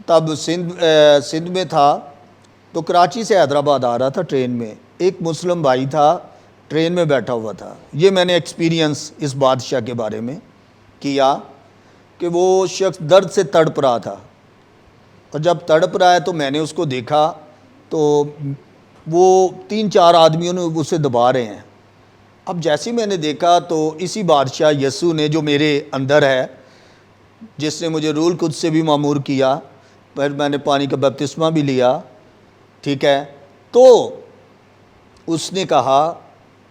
تب سندھ میں تھا تو کراچی سے حیدرآباد آ رہا تھا ٹرین میں، ایک مسلم بھائی تھا ٹرین میں بیٹھا ہوا تھا۔ یہ میں نے ایکسپیرینس اس بادشاہ کے بارے میں کیا کہ وہ شخص درد سے تڑپ رہا تھا، اور جب تڑپ رہا ہے تو میں نے اس کو دیکھا تو وہ 3-4 آدمیوں نے اسے دبا رہے ہیں۔ اب جیسے میں نے دیکھا تو اسی بادشاہ یسوع نے جو میرے اندر ہے، جس نے مجھے روح القدس سے بھی معمور کیا، پھر میں نے پانی کا بپتسمہ بھی لیا، ٹھیک ہے، تو اس نے کہا،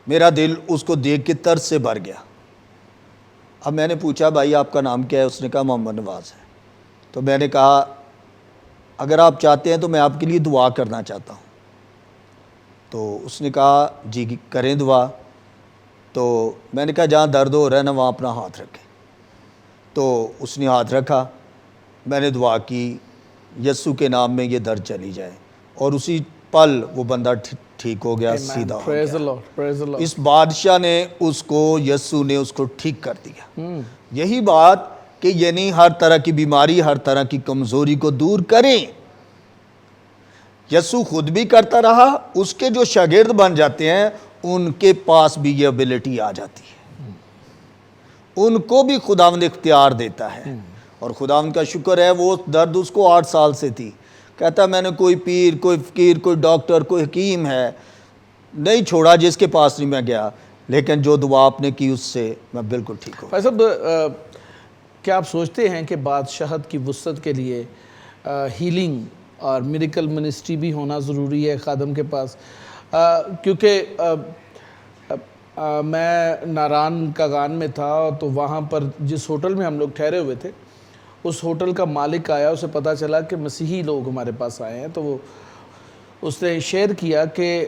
میرا دل اس کو دیکھ کے ترس سے بھر گیا۔ اب میں نے پوچھا بھائی آپ کا نام کیا ہے؟ اس نے کہا محمد نواز ہے۔ تو میں نے کہا اگر آپ چاہتے ہیں تو میں آپ کے لیے دعا کرنا چاہتا ہوں۔ تو اس نے کہا جی کریں دعا۔ تو میں نے کہا جہاں درد ہو رہا ہے نا وہاں اپنا ہاتھ رکھیں۔ تو اس نے ہاتھ رکھا، میں نے دعا کی یسوع کے نام میں یہ درد چلی جائے، اور اسی پل وہ بندہ ٹھیک ہو گیا، Amen. سیدھا ہو Praise گیا۔ the Lord. Praise the Lord. اس بادشاہ نے اس کو، یسوع نے اس کو ٹھیک کر دیا۔ یہی بات کہ یعنی ہر طرح کی بیماری، ہر طرح کی کمزوری کو دور کریں۔ یسوع خود بھی کرتا رہا، اس کے جو شاگرد بن جاتے ہیں ان کے پاس بھی یہ ابیلٹی آ جاتی ہے، ان کو بھی خداوند اختیار دیتا ہے۔ اور خداوند کا شکر ہے، وہ درد اس کو 8 سال سے تھی، کہتا میں نے کوئی پیر، کوئی فقیر، کوئی ڈاکٹر، کوئی حکیم ہے نہیں چھوڑا جس کے پاس نہیں میں گیا، لیکن جو دعا آپ نے کی اس سے میں بالکل ٹھیک ہوں۔ بھائی صاحب، کیا آپ سوچتے ہیں کہ بادشاہت کی وسعت کے لیے ہیلنگ اور میریکل منسٹری بھی ہونا ضروری ہے خادم کے پاس؟ کیونکہ میں ناران کاغان میں تھا تو وہاں پر جس ہوٹل میں ہم لوگ ٹھہرے ہوئے تھے، اس ہوٹل کا مالک آیا، اسے پتہ چلا کہ مسیحی لوگ ہمارے پاس آئے ہیں، تو وہ اس نے شیئر کیا کہ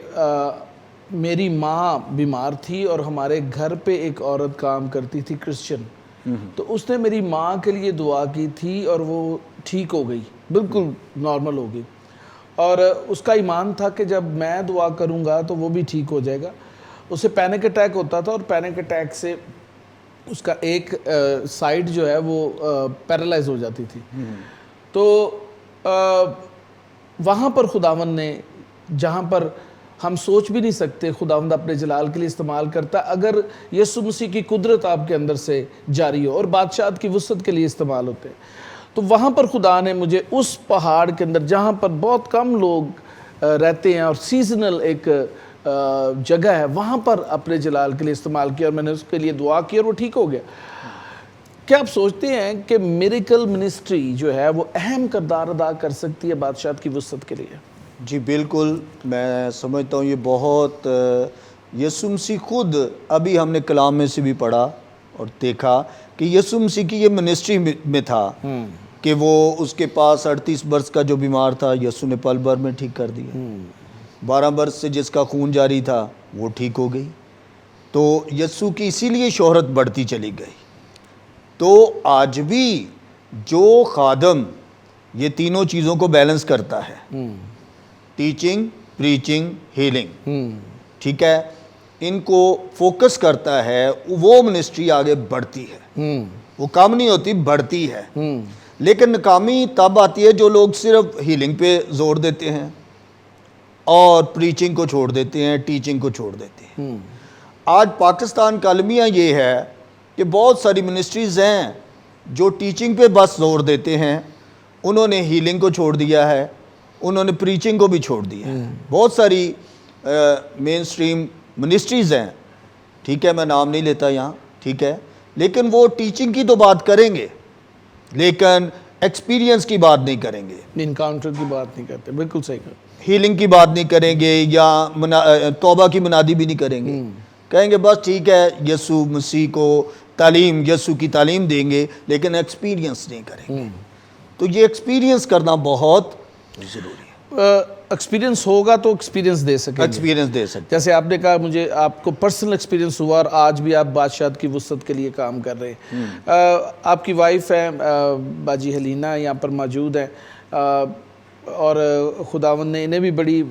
میری ماں بیمار تھی اور ہمارے گھر پہ ایک عورت کام کرتی تھی کرسچن، تو اس نے میری ماں کے لیے دعا کی تھی اور وہ ٹھیک ہو گئی، بالکل نارمل ہو گئی، اور اس کا ایمان تھا کہ جب میں دعا کروں گا تو وہ بھی ٹھیک ہو جائے گا۔ اسے پینک اٹیک ہوتا تھا اور پینک اٹیک سے اس کا ایک سائڈ جو ہے وہ پیرالائز ہو جاتی تھی۔ تو وہاں پر خداوند نے، جہاں پر ہم سوچ بھی نہیں سکتے خداوند اپنے جلال کے لیے استعمال کرتا، اگر یسوع مسیح کی قدرت آپ کے اندر سے جاری ہو اور بادشاہت کی وسعت کے لیے استعمال ہوتے ہیں، تو وہاں پر خدا نے مجھے اس پہاڑ کے اندر جہاں پر بہت کم لوگ رہتے ہیں اور سیزنل ایک جگہ ہے، وہاں پر اپنے جلال کے لیے استعمال کیا، اور میں نے اس کے لیے دعا کی اور وہ ٹھیک ہو گیا۔ کیا آپ سوچتے ہیں کہ میریکل منسٹری جو ہے وہ اہم کردار ادا کر سکتی ہے بادشاہت کی وسعت کے لیے؟ جی بالکل، میں سمجھتا ہوں یہ بہت، یسوع مسیح خود، ابھی ہم نے کلام میں سے بھی پڑھا اور دیکھا کہ یسوع مسیح کی یہ منسٹری میں تھا کہ وہ اس کے پاس 38 برس کا جو بیمار تھا یسوع نے پل بھر میں ٹھیک کر دیا، 12 برس سے جس کا خون جاری تھا وہ ٹھیک ہو گئی، تو یسوع کی اسی لیے شہرت بڑھتی چلی گئی. تو آج بھی جو خادم یہ تینوں چیزوں کو بیلنس کرتا ہے، ٹیچنگ، پریچنگ، ہیلنگ، ٹھیک ہے، ان کو فوکس کرتا ہے، وہ منسٹری آگے بڑھتی ہے، وہ کم نہیں ہوتی، بڑھتی ہے. لیکن ناکامی تب آتی ہے جو لوگ صرف ہیلنگ پہ زور دیتے ہیں اور پریچنگ کو چھوڑ دیتے ہیں، ٹیچنگ کو چھوڑ دیتے ہیں. آج پاکستان کا المیہ یہ ہے کہ بہت ساری منسٹریز ہیں جو ٹیچنگ پہ بس زور دیتے ہیں، انہوں نے ہیلنگ کو چھوڑ دیا ہے، انہوں نے پریچنگ کو بھی چھوڑ دیا ہے. بہت ساری مین سٹریم منسٹریز ہیں، ٹھیک ہے، میں نام نہیں لیتا یہاں، ٹھیک ہے، لیکن وہ ٹیچنگ کی تو بات کریں گے لیکن ایکسپیرینس کی بات نہیں کریں گے، انکاؤنٹر کی بات نہیں کرتے. بالکل صحیح کہا. ہیلنگ کی بات نہیں کریں گے، یا توبہ کی منادی بھی نہیں کریں گے. کہیں گے بس ٹھیک ہے یسوع مسیح کو تعلیم، یسوع کی تعلیم دیں گے لیکن ایکسپیرینس نہیں کریں گے. تو یہ ایکسپیرینس کرنا بہت ضروری ہے. ایکسپیرینس ہوگا تو ایکسپیرینس دے سکیں گے. ایکسپیرینس دے سکتے جیسے آپ نے کہا مجھے آپ کو پرسنل ایکسپیرینس ہوا اور آج بھی آپ بادشاہت کی وسعت کے لیے کام کر رہے ہیں. آپ کی وائف ہیں باجی حلینا یہاں پر موجود ہیں، اور خداوند نے انہیں بھی بڑی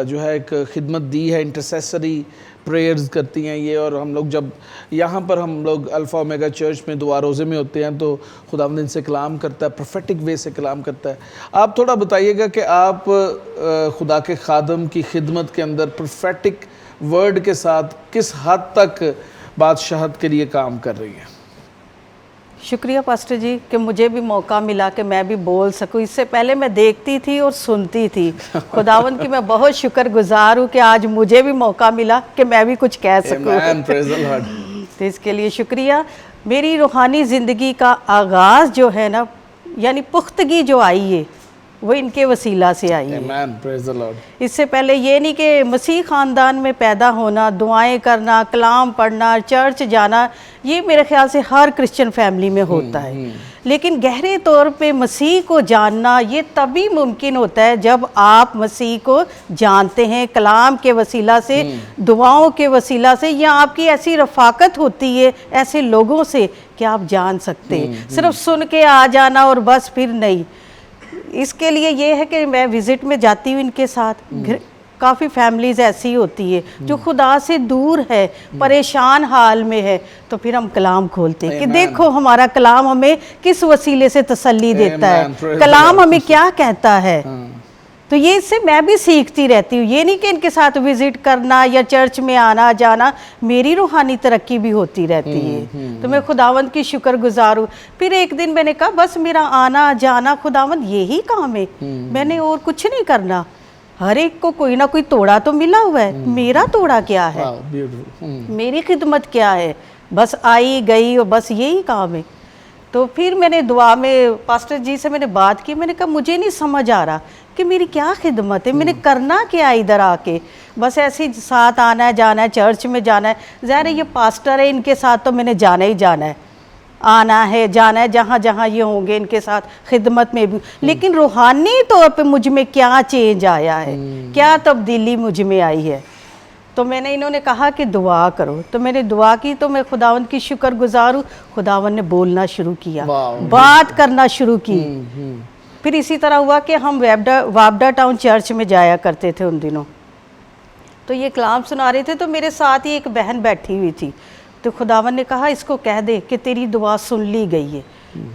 جو ہے ایک خدمت دی ہے، انٹرسیسری پریئرز کرتی ہیں یہ. اور ہم لوگ جب یہاں پر ہم لوگ الفا اومیگا چرچ میں دعا روزے میں ہوتے ہیں تو خداوند ان سے کلام کرتا ہے، پروفیٹک وے سے کلام کرتا ہے. آپ تھوڑا بتائیے گا کہ آپ خدا کے خادم کی خدمت کے اندر پروفیٹک ورڈ کے ساتھ کس حد تک بادشاہت کے لیے کام کر رہی ہیں؟ شکریہ پاسٹر جی کہ مجھے بھی موقع ملا کہ میں بھی بول سکوں. اس سے پہلے میں دیکھتی تھی اور سنتی تھی. خداوند کی میں بہت شکر گزار ہوں کہ آج مجھے بھی موقع ملا کہ میں بھی کچھ کہہ سکوں. Amen. Praise the Lord. تو اس کے لیے شکریہ. میری روحانی زندگی کا آغاز جو ہے نا، یعنی پختگی جو آئی ہے وہ ان کے وسیلہ سے آئی ہے. Amen. Praise the Lord. اس سے پہلے یہ نہیں کہ مسیح خاندان میں پیدا ہونا، دعائیں کرنا، کلام پڑھنا، چرچ جانا، یہ میرے خیال سے ہر کرسچن فیملی میں ہوتا ہے. لیکن گہرے طور پہ مسیح کو جاننا یہ تبھی ممکن ہوتا ہے جب آپ مسیح کو جانتے ہیں، کلام کے وسیلہ سے، دعاؤں کے وسیلہ سے، یا آپ کی ایسی رفاقت ہوتی ہے ایسے لوگوں سے کہ آپ جان سکتے ہیں. صرف سن کے آ جانا اور بس پھر نہیں. اس کے لیے یہ ہے کہ میں وزٹ میں جاتی ہوں ان کے ساتھ. کافی فیملیز ایسی ہوتی ہے جو خدا سے دور ہے، پریشان حال میں ہے، تو پھر ہم کلام کھولتے ہیں کہ دیکھو ہمارا کلام ہمیں کس وسیلے سے تسلی دیتا ہے، کلام ہمیں کیا کہتا ہے. تو یہ اس سے میں بھی سیکھتی رہتی ہوں. یہ نہیں کہ ان کے ساتھ وزٹ کرنا یا چرچ میں آنا جانا، میری روحانی ترقی بھی ہوتی رہتی ہے. تو میں خداوند کی شکر گزار ہوں. پھر ایک دن میں نے کہا بس میرا آنا جانا خداوند یہی کام ہے، میں نے اور کچھ نہیں کرنا. ہر ایک کو کوئی نہ کوئی توڑا تو ملا ہوا ہے، میرا توڑا کیا ہے، میری خدمت کیا ہے، بس آئی گئی اور بس یہی کام ہے. تو پھر میں نے دعا میں پاسٹر جی سے میں نے بات کی. میں نے کہا مجھے نہیں سمجھ آ رہا کہ میری کیا خدمت ہے، میں نے کرنا کیا ادھر آ کے. بس ایسے ہی ساتھ آنا ہے، جانا ہے، چرچ میں جانا ہے. ظاہر ہے یہ پاسٹر ہے، ان کے ساتھ تو میں نے جانا ہی جانا ہے، آنا ہے جانا ہے، جہاں جہاں یہ ہوں گے ان کے ساتھ خدمت میں بھی. لیکن روحانی طور پہ مجھ میں کیا چینج آیا ہے، کیا تبدیلی مجھ میں آئی ہے. تو میں نے انہوں نے کہا کہ دعا کرو. تو میں نے دعا کی. تو میں خداوند کی شکر گزار ہوں، خداوند نے بولنا شروع کیا، بات کرنا شروع کی. پھر اسی طرح ہوا کہ ہم وابڈا ٹاؤن چرچ میں جایا کرتے تھے ان دنوں. تو یہ کلام سنا رہے تھے تو میرے ساتھ ہی ایک بہن بیٹھی ہوئی تھی. تو خداوند نے کہا اس کو کہہ دے کہ تیری دعا سن لی گئی ہے.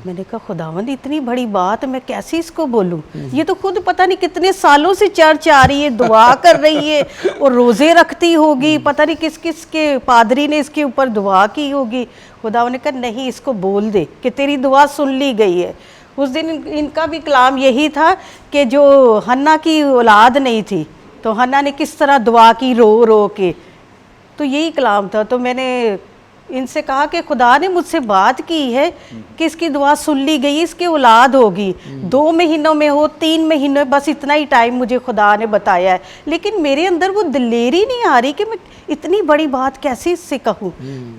میں نے کہا خداوند اتنی بڑی بات میں کیسے اس کو بولوں، یہ تو خود پتہ نہیں کتنے سالوں سے چرچ آ رہی ہے، دعا کر رہی ہے اور روزے رکھتی ہوگی، پتہ نہیں کس کس کے پادری نے اس کے اوپر دعا کی ہوگی. خداوند نے کہا نہیں اس کو بول دے کہ تیری دعا سن لی گئی ہے. اس دن ان کا بھی کلام یہی تھا کہ جو حنا کی اولاد نہیں تھی تو حنا نے کس طرح دعا کی رو رو کے. تو یہی کلام تھا. تو میں نے ان سے کہا کہ خدا نے مجھ سے بات کی ہے کہ اس کی دعا سن لی گئی، اس کی اولاد ہوگی، 2 مہینوں میں ہو 3 مہینوں، بس اتنا ہی ٹائم مجھے خدا نے بتایا ہے. لیکن میرے اندر وہ دلیری نہیں آ رہی کہ میں اتنی بڑی بات کیسے اس سے کہوں.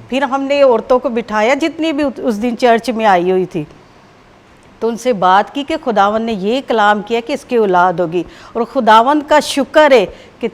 پھر ہم نے عورتوں کو بٹھایا جتنی بھی اس دن چرچ میں آئی ہوئی تھی، تو ان سے بات کی کہ خداوند نے یہ کلام کیا کہ اس کی اولاد ہوگی. اور خداوند کا شکر ہے کہ